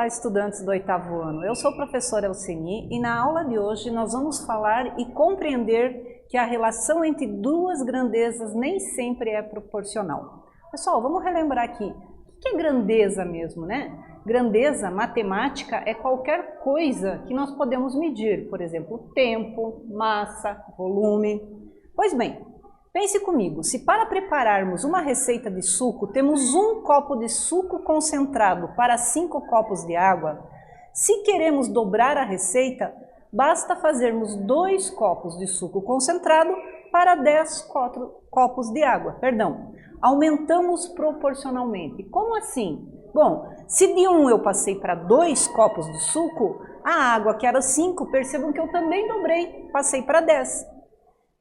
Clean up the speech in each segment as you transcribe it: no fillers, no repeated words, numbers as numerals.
Olá, estudantes do 8º ano. Eu sou a professora Elceni e na aula de hoje nós vamos falar e compreender que a relação entre duas grandezas nem sempre é proporcional. Pessoal, vamos relembrar aqui. O que é grandeza mesmo, né? Grandeza matemática é qualquer coisa que nós podemos medir, por exemplo, tempo, massa, volume. Pois bem, pense comigo, se para prepararmos uma receita de suco temos 1 copo de suco concentrado para 5 copos de água, se queremos dobrar a receita, basta fazermos 2 copos de suco concentrado para 10 copos de água. Aumentamos proporcionalmente. Como assim? Bom, se de 1 eu passei para 2 copos de suco, a água que era 5, percebam que eu também dobrei, passei para 10.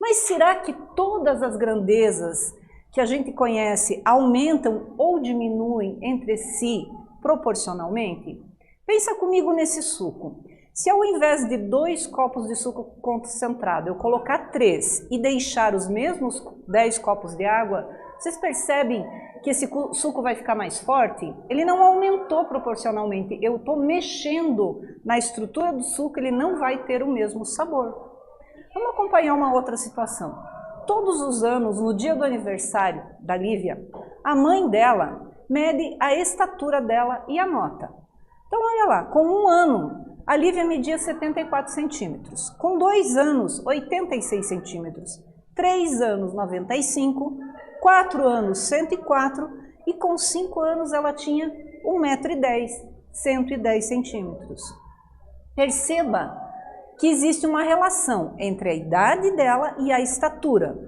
Mas será que todas as grandezas que a gente conhece aumentam ou diminuem entre si proporcionalmente? Pensa comigo nesse suco. Se ao invés de 2 copos de suco concentrado eu colocar 3 e deixar os mesmos 10 copos de água, vocês percebem que esse suco vai ficar mais forte? Ele não aumentou proporcionalmente, eu estou mexendo na estrutura do suco, ele não vai ter o mesmo sabor. Vamos acompanhar uma outra situação. Todos os anos, no dia do aniversário da Lívia, a mãe dela mede a estatura dela e anota. Então, olha lá, com 1 ano, a Lívia media 74 centímetros. Com 2 anos, 86 centímetros. 3 anos, 95. 4 anos, 104. E com 5 anos, ela tinha 1,10 m, 110 centímetros. Perceba que existe uma relação entre a idade dela e a estatura.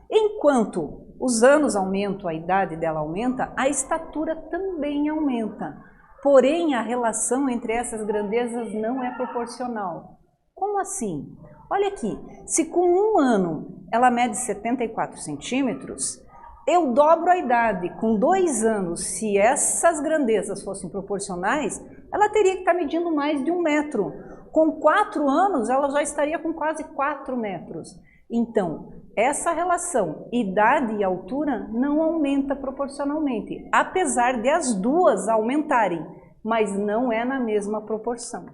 Enquanto os anos aumentam, a idade dela aumenta, a estatura também aumenta. Porém, a relação entre essas grandezas não é proporcional. Como assim? Olha aqui, se com 1 ano ela mede 74 centímetros, eu dobro a idade. Com 2 anos, se essas grandezas fossem proporcionais, ela teria que estar medindo mais de 1 metro. Com 4 anos, ela já estaria com quase 4 metros. Então, essa relação idade e altura não aumenta proporcionalmente, apesar de as duas aumentarem, mas não é na mesma proporção.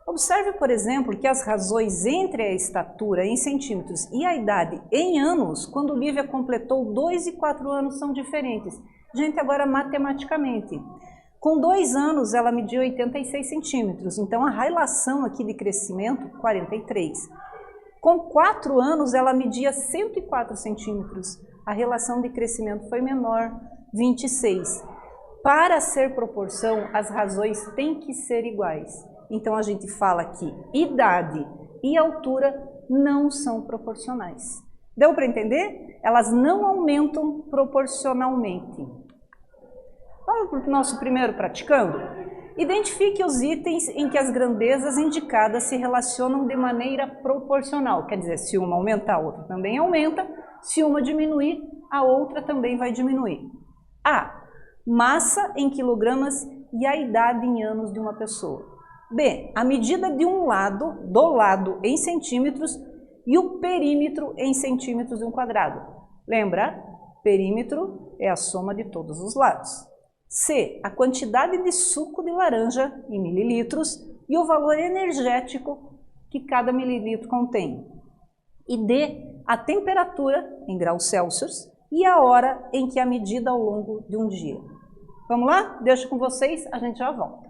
Observe, por exemplo, que as razões entre a estatura em centímetros e a idade em anos, quando Lívia completou 2 e 4 anos, são diferentes. Gente, agora matematicamente. Com 2 anos, ela mediu 86 centímetros, então a relação aqui de crescimento, 43. Com 4 anos, ela media 104 centímetros, a relação de crescimento foi menor, 26. Para ser proporção, as razões têm que ser iguais. Então a gente fala que idade e altura não são proporcionais. Deu para entender? Elas não aumentam proporcionalmente. Vamos para o nosso primeiro praticando? Identifique os itens em que as grandezas indicadas se relacionam de maneira proporcional. Quer dizer, se uma aumentar, a outra também aumenta. Se uma diminuir, a outra também vai diminuir. A. Massa em quilogramas e a idade em anos de uma pessoa. B. A medida de um lado, do lado em centímetros e o perímetro em centímetros de um quadrado. Lembra? Perímetro é a soma de todos os lados. C. A quantidade de suco de laranja em mililitros e o valor energético que cada mililitro contém. E D. A temperatura em graus Celsius e a hora em que é medida ao longo de um dia. Vamos lá? Deixo com vocês, a gente já volta.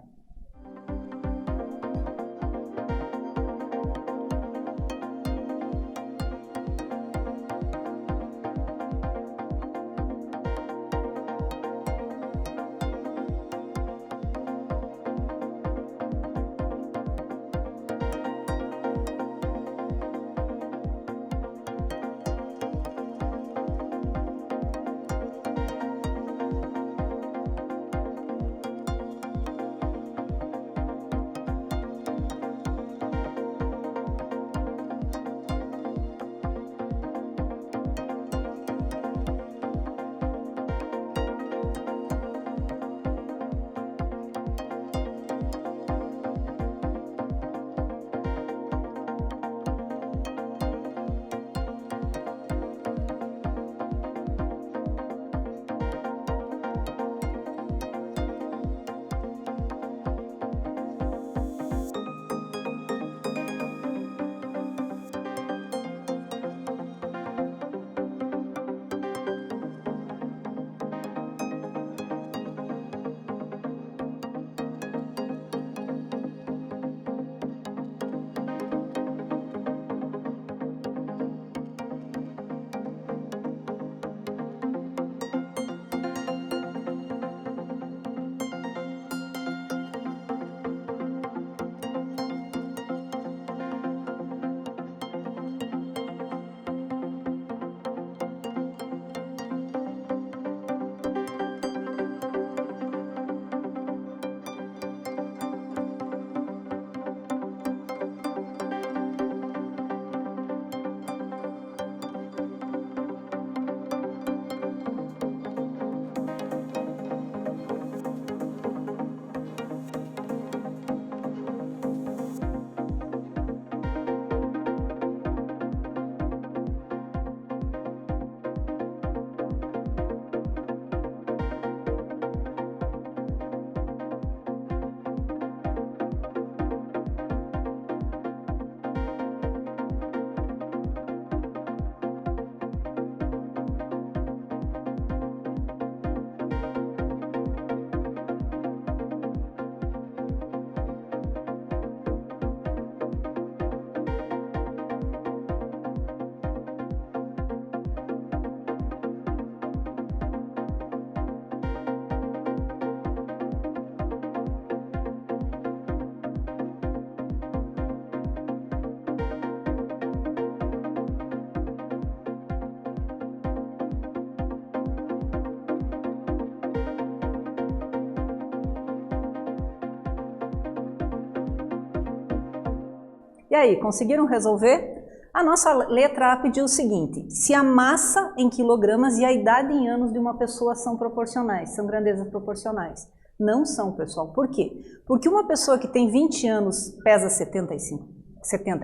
E aí, conseguiram resolver? A nossa letra A pediu o seguinte: se a massa em quilogramas e a idade em anos de uma pessoa são proporcionais, são grandezas proporcionais. Não são, pessoal. Por quê? Porque uma pessoa que tem 20 anos pesa 70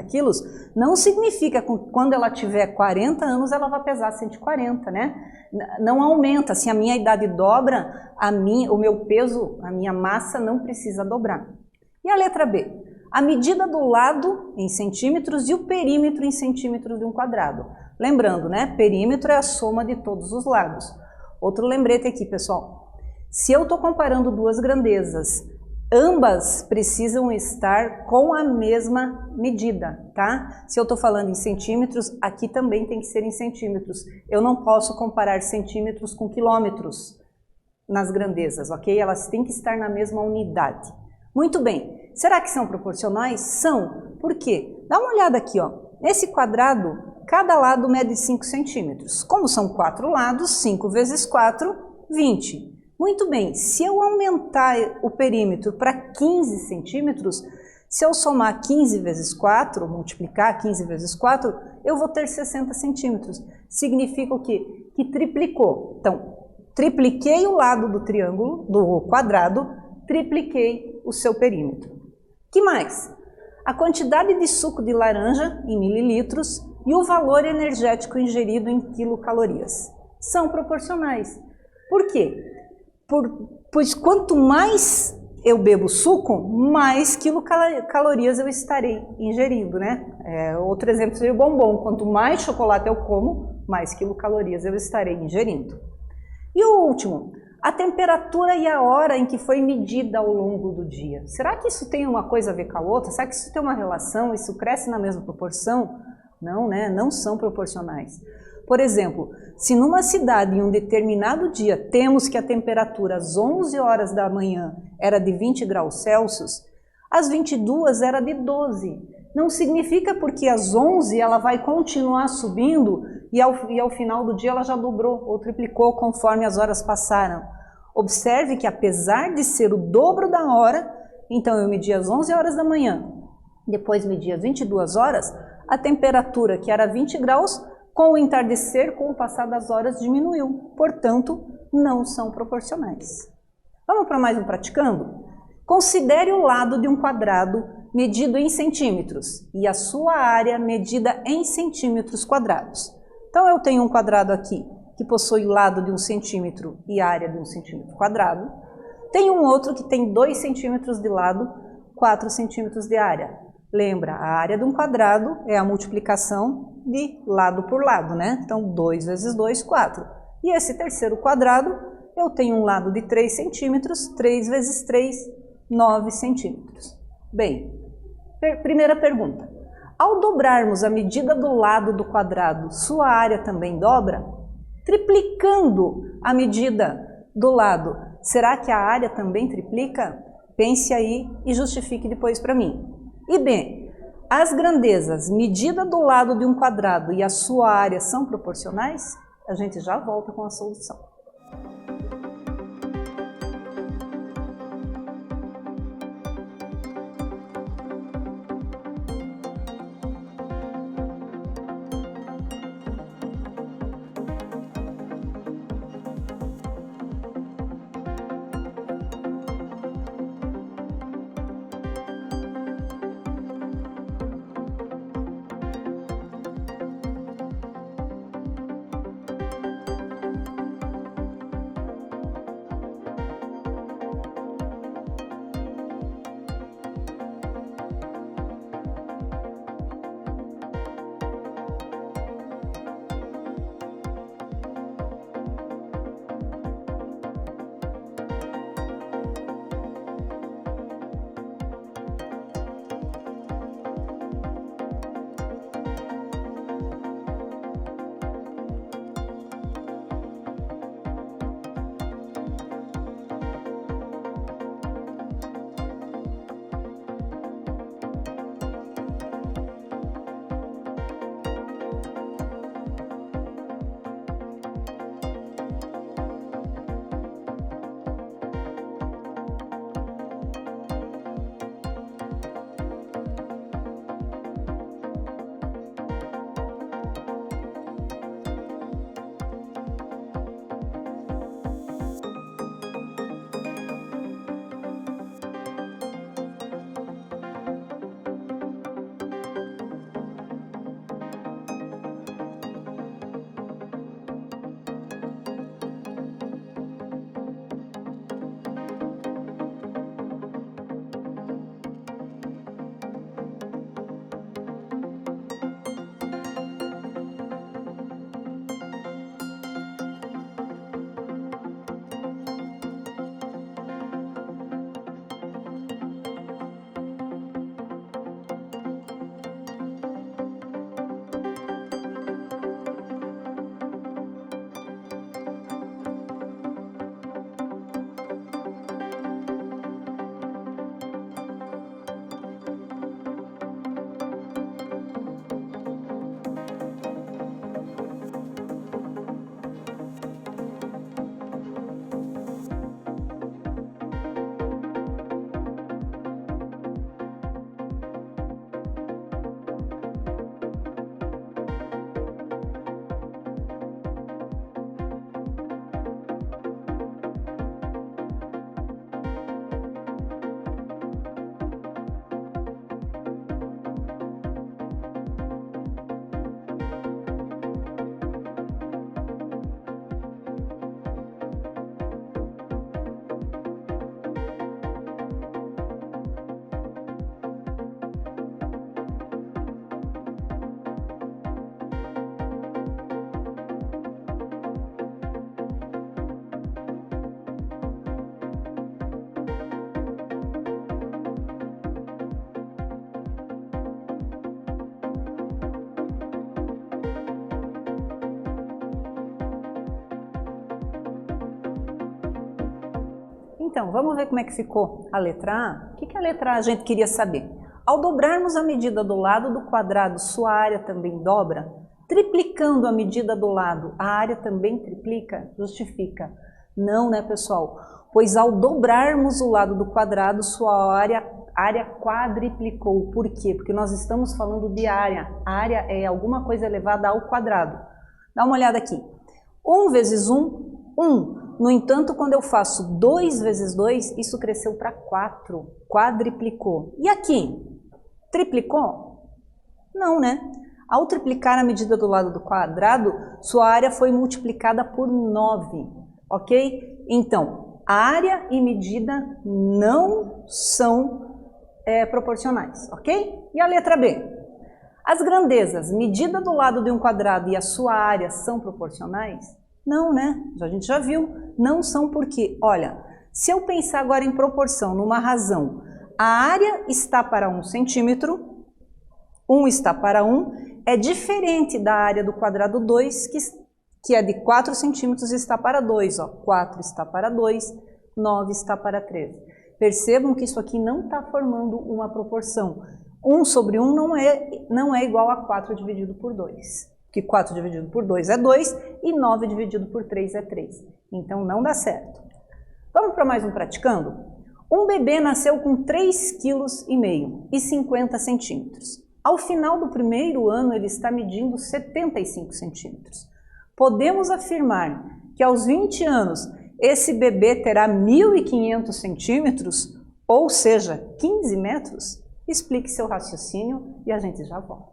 quilos, não significa que quando ela tiver 40 anos ela vai pesar 140, né? Não aumenta. Se a minha idade dobra, o meu peso, a minha massa não precisa dobrar. E a letra B? A medida do lado em centímetros e o perímetro em centímetros de um quadrado. Lembrando, né? Perímetro é a soma de todos os lados. Outro lembrete aqui, pessoal. Se eu estou comparando duas grandezas, ambas precisam estar com a mesma medida, tá? Se eu estou falando em centímetros, aqui também tem que ser em centímetros. Eu não posso comparar centímetros com quilômetros nas grandezas, ok? Elas têm que estar na mesma unidade. Muito bem. Será que são proporcionais? São. Por quê? Dá uma olhada aqui, ó. Nesse quadrado, cada lado mede 5 centímetros. Como são 4 lados, 5 vezes 4, 20. Muito bem, se eu aumentar o perímetro para 15 centímetros, se eu somar 15 vezes 4, multiplicar 15 vezes 4, eu vou ter 60 centímetros. Significa o quê? Que triplicou. Então, tripliquei o lado do triângulo, do quadrado, tripliquei o seu perímetro. Que mais? A quantidade de suco de laranja em mililitros e o valor energético ingerido em quilocalorias. São proporcionais. Por quê? Pois quanto mais eu bebo suco, mais quilocalorias eu estarei ingerindo, né? Outro exemplo seria o bombom. Quanto mais chocolate eu como, mais quilocalorias eu estarei ingerindo. E o último, a temperatura e a hora em que foi medida ao longo do dia. Será que isso tem uma coisa a ver com a outra? Será que isso tem uma relação? Isso cresce na mesma proporção? Não, né? Não são proporcionais. Por exemplo, se numa cidade em um determinado dia temos que a temperatura às 11 horas da manhã era de 20 graus Celsius, às 22 era de 12. Não significa porque às 11 ela vai continuar subindo e ao final do dia ela já dobrou ou triplicou conforme as horas passaram. Observe que apesar de ser o dobro da hora, então eu medi às 11 horas da manhã, depois medi às 22 horas, a temperatura que era 20 graus, com o entardecer, com o passar das horas, diminuiu. Portanto, não são proporcionais. Vamos para mais um praticando? Considere o lado de um quadrado medido em centímetros e a sua área medida em centímetros quadrados. Então, eu tenho um quadrado aqui que possui lado de 1 centímetro e área de 1 centímetro quadrado. Tem um outro que tem 2 centímetros de lado, 4 centímetros de área. Lembra, a área de um quadrado é a multiplicação de lado por lado, né? Então, 2 vezes 2, 4. E esse terceiro quadrado, eu tenho um lado de 3 centímetros, 3 vezes 3, 9 centímetros. Bem, primeira pergunta. Ao dobrarmos a medida do lado do quadrado, sua área também dobra? Triplicando a medida do lado, será que a área também triplica? Pense aí e justifique depois para mim. E bem, as grandezas, medida do lado de um quadrado e a sua área são proporcionais? A gente já volta com a solução. Então, vamos ver como é que ficou a letra A? O que a letra A a gente queria saber? Ao dobrarmos a medida do lado do quadrado, sua área também dobra? Triplicando a medida do lado, a área também triplica? Justifica. Não, né, pessoal? Pois ao dobrarmos o lado do quadrado, sua área quadriplicou. Por quê? Porque nós estamos falando de área. A área é alguma coisa elevada ao quadrado. Dá uma olhada aqui. 1 vezes 1, 1. No entanto, quando eu faço 2 vezes 2, isso cresceu para 4. Quadriplicou. E aqui? Triplicou? Não, né? Ao triplicar a medida do lado do quadrado, sua área foi multiplicada por 9. Ok? Então, área e medida não são proporcionais. Ok? E a letra B? As grandezas, medida do lado de um quadrado e a sua área são proporcionais? Não, né? A gente já viu. Não são porque, olha, se eu pensar agora em proporção, numa razão, a área está para 1 centímetro, 1 está para 1, é diferente da área do quadrado 2, que é de 4 centímetros e está para 2. Ó. 4 está para 2, 9 está para 13. Percebam que isso aqui não está formando uma proporção. 1 sobre 1 não é igual a 4 dividido por 2. Que 4 dividido por 2 é 2 e 9 dividido por 3 é 3. Então não dá certo. Vamos para mais um praticando? Um bebê nasceu com 3,5 kg e 50 centímetros. Ao final do primeiro ano ele está medindo 75 centímetros. Podemos afirmar que aos 20 anos esse bebê terá 1.500 centímetros, ou seja, 15 metros? Explique seu raciocínio e a gente já volta.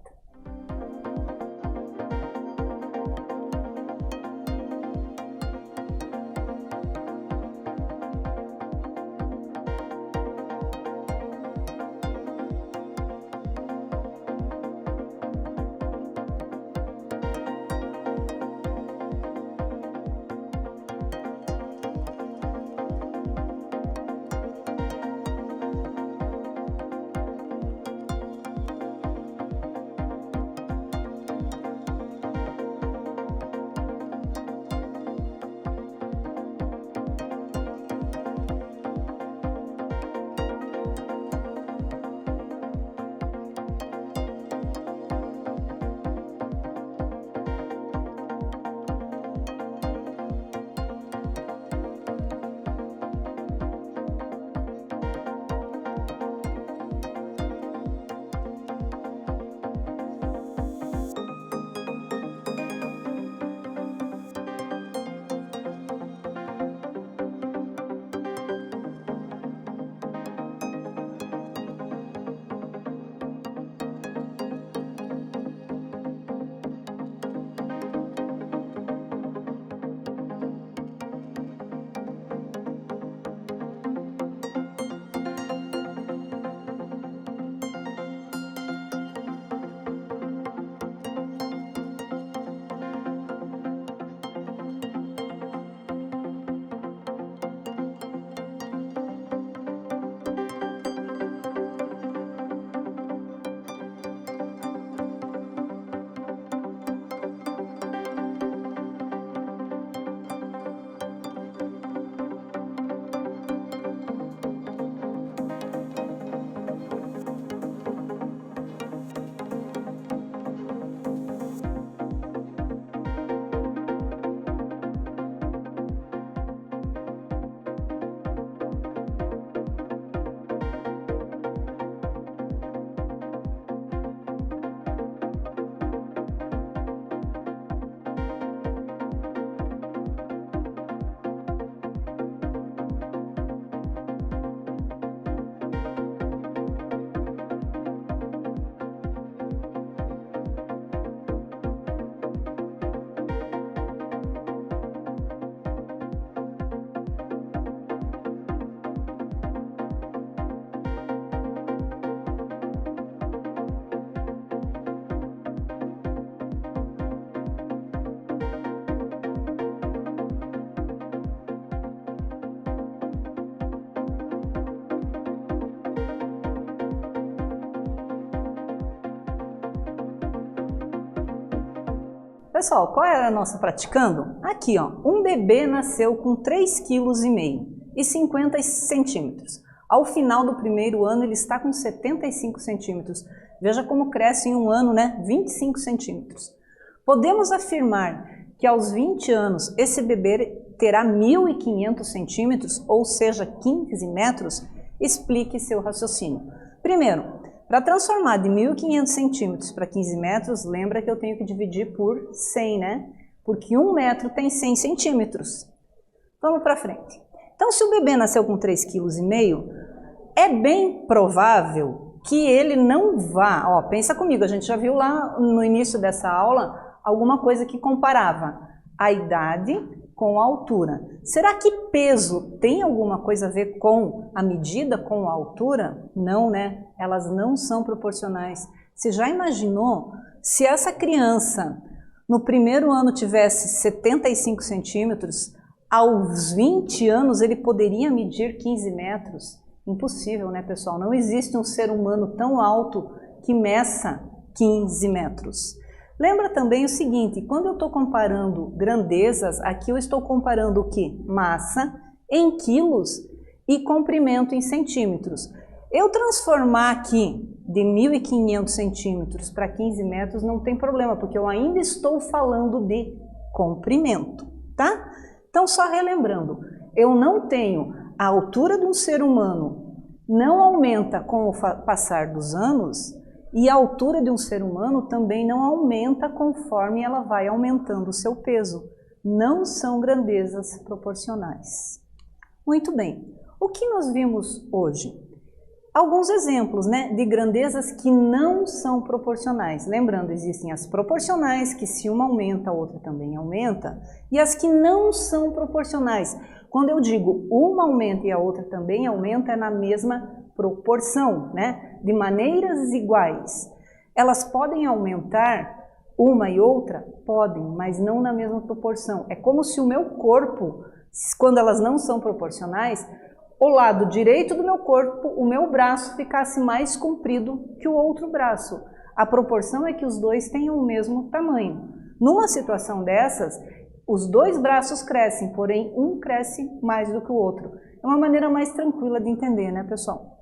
Pessoal, qual era a nossa praticando? Aqui, ó, um bebê nasceu com 3,5 kg e 50 centímetros. Ao final do primeiro ano, ele está com 75 centímetros. Veja como cresce em um ano, né? 25 centímetros. Podemos afirmar que aos 20 anos, esse bebê terá 1.500 centímetros, ou seja, 15 metros? Explique seu raciocínio. Primeiro, para transformar de 1.500 centímetros para 15 metros, lembra que eu tenho que dividir por 100, né? Porque 1 metro tem 100 centímetros. Vamos para frente. Então, se o bebê nasceu com 3,5 kg, é bem provável que ele não vá... Ó, pensa comigo, a gente já viu lá no início dessa aula alguma coisa que comparava a idade com a altura. Será que peso tem alguma coisa a ver com a medida, com a altura? Não, né? Elas não são proporcionais. Você já imaginou se essa criança no primeiro ano tivesse 75 centímetros, aos 20 anos ele poderia medir 15 metros? Impossível, né, pessoal? Não existe um ser humano tão alto que meça 15 metros. Lembra também o seguinte, quando eu estou comparando grandezas, aqui eu estou comparando o quê? Massa em quilos e comprimento em centímetros. Eu transformar aqui de 1.500 centímetros para 15 metros não tem problema, porque eu ainda estou falando de comprimento, tá? Então, só relembrando, eu não tenho a altura de um ser humano, não aumenta com o passar dos anos, e a altura de um ser humano também não aumenta conforme ela vai aumentando o seu peso. Não são grandezas proporcionais. Muito bem. O que nós vimos hoje? Alguns exemplos, né, de grandezas que não são proporcionais. Lembrando, existem as proporcionais, que se uma aumenta, a outra também aumenta, e as que não são proporcionais. Quando eu digo uma aumenta e a outra também aumenta, é na mesma proporção, né? De maneiras iguais. Elas podem aumentar uma e outra? Podem, mas não na mesma proporção. É como se o meu corpo, quando elas não são proporcionais, o lado direito do meu corpo, o meu braço ficasse mais comprido que o outro braço. A proporção é que os dois tenham o mesmo tamanho. Numa situação dessas, os dois braços crescem, porém um cresce mais do que o outro. É uma maneira mais tranquila de entender, né, pessoal?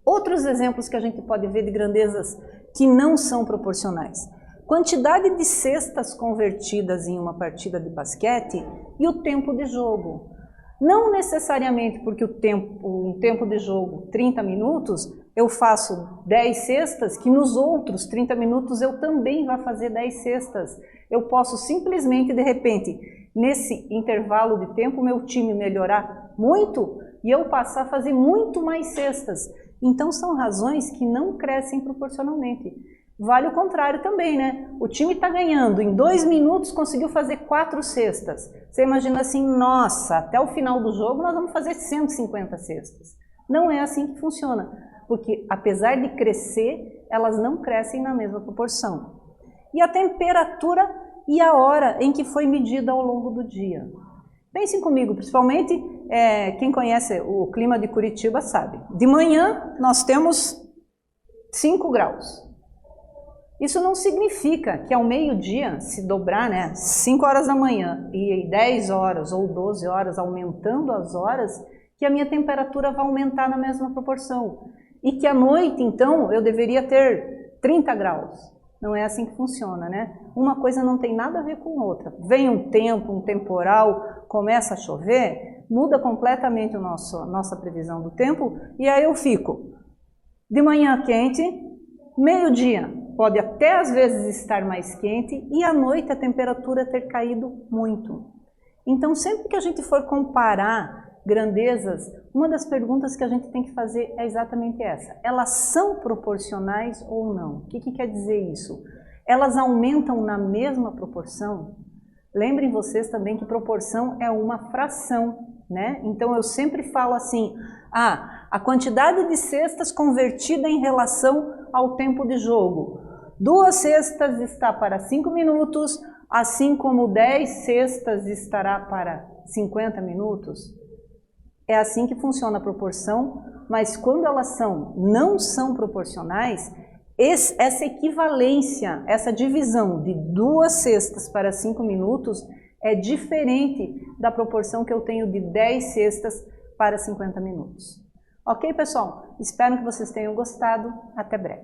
Outros exemplos que a gente pode ver de grandezas que não são proporcionais. Quantidade de cestas convertidas em uma partida de basquete e o tempo de jogo. Não necessariamente porque um tempo de jogo, 30 minutos, eu faço 10 cestas, que nos outros 30 minutos eu também vou fazer 10 cestas. Eu posso simplesmente, de repente, nesse intervalo de tempo, meu time melhorar muito e eu passar a fazer muito mais cestas. Então são razões que não crescem proporcionalmente. Vale o contrário também, né? O time está ganhando, em 2 minutos conseguiu fazer 4 cestas. Você imagina assim, nossa, até o final do jogo nós vamos fazer 150 cestas. Não é assim que funciona, porque apesar de crescer, elas não crescem na mesma proporção. E a temperatura e a hora em que foi medida ao longo do dia. Pensem comigo, principalmente quem conhece o clima de Curitiba sabe. De manhã nós temos 5 graus. Isso não significa que ao meio-dia, se dobrar, né, 5 horas da manhã e 10 horas ou 12 horas, aumentando as horas, que a minha temperatura vai aumentar na mesma proporção. E que à noite, então, eu deveria ter 30 graus. Não é assim que funciona, né? Uma coisa não tem nada a ver com outra. Vem um tempo, um temporal, começa a chover, muda completamente nossa previsão do tempo, e aí eu fico de manhã quente, meio-dia pode até às vezes estar mais quente, e à noite a temperatura ter caído muito. Então, sempre que a gente for comparar grandezas, uma das perguntas que a gente tem que fazer é exatamente essa. Elas são proporcionais ou não? O que quer dizer isso? Elas aumentam na mesma proporção? Lembrem vocês também que proporção é uma fração, né? Então eu sempre falo assim, a quantidade de cestas convertida em relação ao tempo de jogo. 2 cestas está para 5 minutos, assim como 10 cestas estará para 50 minutos. É assim que funciona a proporção, mas quando elas não são proporcionais, essa equivalência, essa divisão de 2 cestas para 5 minutos é diferente da proporção que eu tenho de 10 cestas para 50 minutos. Ok, pessoal? Espero que vocês tenham gostado. Até breve.